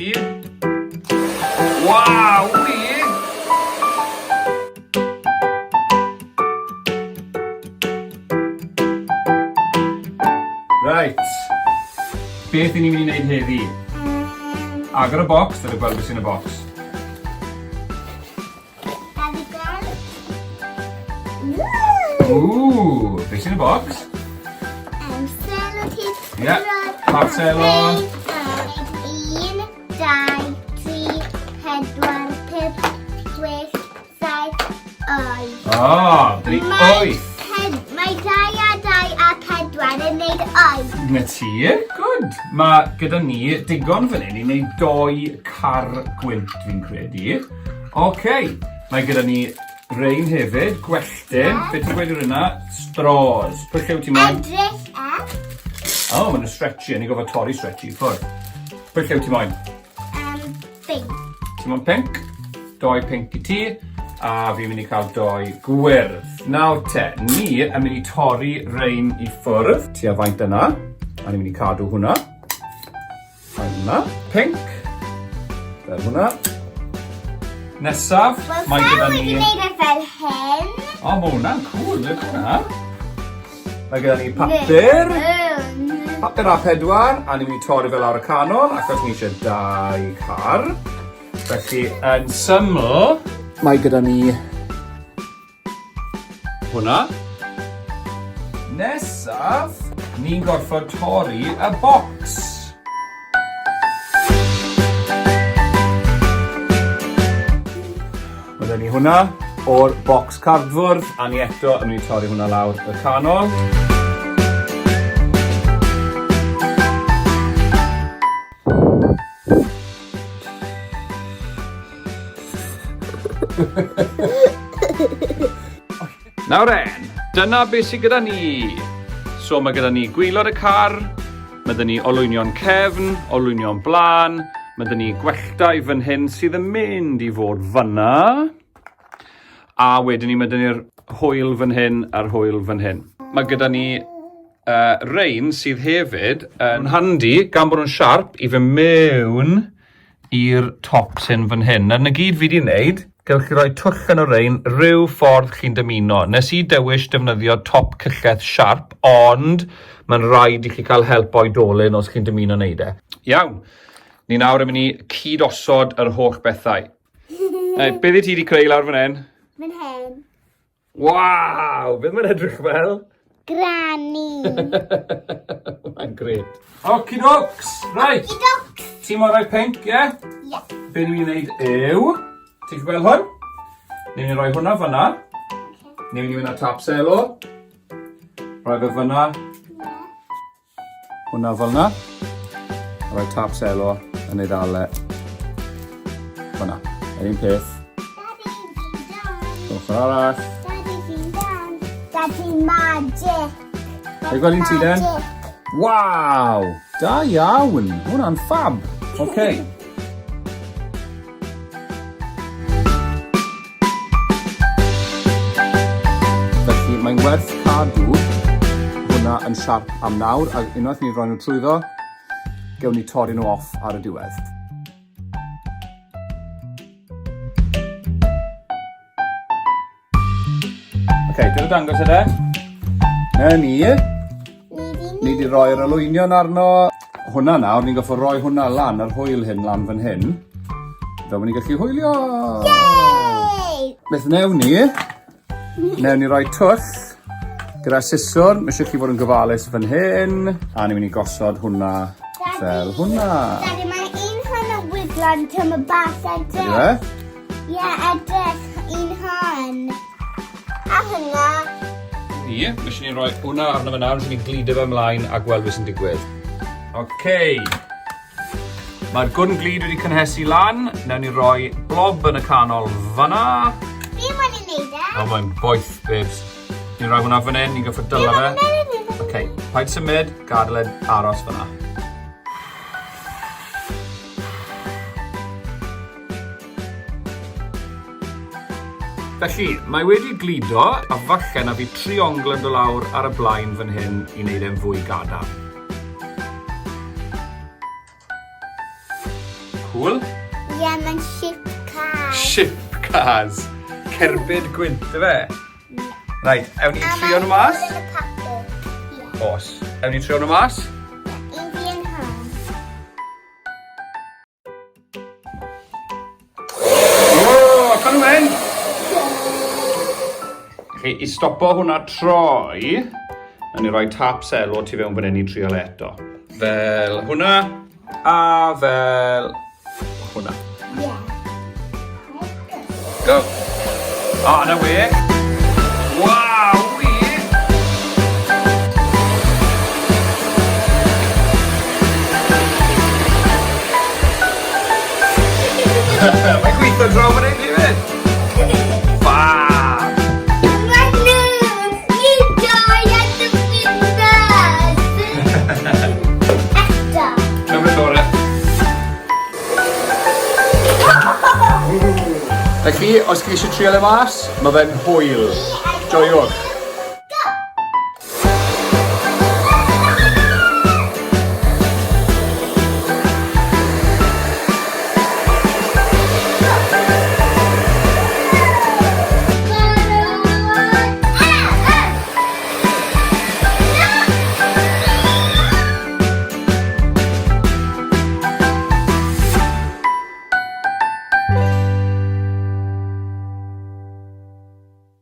chi. Waw, wi! Right. Beth i ni'n mynd i wneud heddi? Agor y bocs, dyna gweld beth sy'n y bocs. Ooh, beth sy'n y bocs? Selo ti. Ie, Tâp Selo. 1, 2, 3, 4, 5, 6, 7, 8. O, dyn ni 8. Mae 2 a 4 yn neud 8. Na ti, good. Mae gyda ni digon fan hyn i wneud 2 car gwynt fi'n credu. Okay. Mae gyda ni rein hefyd, gwelltyn. Beth ti'n gweud o'r yna? Straws. Pwy llew ti moyn? Edrych O, mae'n stretchy. Ni'n gofod torri stretchy i ffwrdd. Pwy llew ti moyn? Pink. Ti moyn pink? 2 pink i ti. A fi'n mynd i cael 2 gwyrdd. Nawr te, ni yn mynd i torri rein i ffwrdd. Tua faint yna. A ni'n mynd i cadw hwnna. Faint yna. Pink. Fel hwnna. Nesaf, mae gyda ni... Wel, wedi gwneud e fel hyn. O, mae hwnna'n cool, look hwnna. Mae gyda ni papur. Papur A4, a ni'n mynd i torri fel lawr y canol, achos ni eisiau 2 car. Felly, yn syml, mae gyda ni hwnna. Nesaf, ni'n gorfod torri y bocs. Mae gyda ni hwnna o'r bocs Cardfwrdd, a ni eto yn mynd i torri hwnna lawr y canol. Nawr en, dyna beth sydd gyda ni. So mae gyda ni gwylod y car, mae gyda ni olwynion cefn, olwynion blaen, mae gyda ni gwelltau fan hyn sydd yn mynd i fod fanna. A wedyn ni mae gyda ni'r hwyl fan hyn a'r hwyl fan hyn. Mae gyda ni rein sydd hefyd yn handi gan bod nhw'n siarp i fy mewn i'r tops hyn fan hyn. Yn y gyd fi wedi wneud, gewch chi roi twll yn y rein rhyw ffordd chi'n dymuno. Nes i dewis defnyddio top cyllell siarp, ond mae'n rhaid i chi cael help oedolyn os chi'n dymuno wneud e. Iawn, ni nawr yn mynd i cyd-osod yr holl bethau. Beth i ti wedi creu lawr fan hyn? Fan hyn. Waw, beth mae'n edrych fel? Granny. Mae'n gret. Okie-docs, right. Okie-docs. Ti mor rhoi pink, ie? Ie. Be ni'n mynd i wneud yw... Ti'n gweld hwn? Ni'n mynd i roi hwnna fyna. Ni'n mynd i fynd â Tâp Selo. Rhoi fe fyna. Hwnna fel yna. Rhoi Tâp Selo yn ei ddale. Hwnna. Yr un peth. Daddy, fi'n done. Ochr arall. Daddy, fi'n done. Daddy, magic. Be gweld un ti den? Waw! Da iawn! Hwnna'n ffab! Okay. Felly, mae'n werth cadw hwnna yn siarp am nawr, a unwaith ni'n rhoi nhw trwyddo, gewn ni torri nhw off ar y diwedd. Okay, dyna dangos yde. Na ni. Ni wedi rhoi'r olwynion arno. Hwnna nawr, ni'n goffo rhoi hwnna lan, ar hwyl hyn lan fan hyn. Fel bod ni'n gallu hwylio. Yay! Beth newn ni? Newn ni rhoi twll gyda Siswrn. Mae eisiau chi fod yn gofalus fan hyn. A ni'n mynd i gosod hwnna fel hwnna. Daddy, mae'n un hwn o wiglan to my bas edrych. Ie? Ie, edrych. Un hwn. A hwnna. Ie, mae eisiau ni rhoi hwnna arno fe nawr. Eisiau ni glidio fe ymlaen a gweld beth sy'n digwydd. Okay. Mae'r Gwn Glud wedi cynhesu lan. Newn ni roi blob yn y canol fyna. Fi mwyn i wneud e. O, mae'n boeth, babes. Ni'n rhoi hwnna fan hyn, ni'n goffo dyla fe. Okay, paid symud, gadael aros fyna. Felly, mae wedi glido, a falle na fi triongl yn dod lawr ar y blaen fan hyn i wneud e'n fwy gadarn. Cool. Ie, mae'n ship car. Ship cars. Cerbyd Gwynt, dy fe? Right, ewn ni trio nhw mas? A mae'n papur. Os. Ewn ni trio nhw mas? Un fi yn hon. O, can nhw mynd? Chi, i stopo hwnna troi, a ni roi tâp selo tu fewn fan hyn i trial eto. Fel hwnna, a fel hwnna. Ie. Go! O, yna we. Waw, we! Mae'n gweithio draw fan hyn hefyd. Fab! Mae'n nhw! Ni doi at y fingers! Eto! Cymryd o'r e. Felly, os chi eisiau trial y mas, mae fe'n hwyl. Joiwch.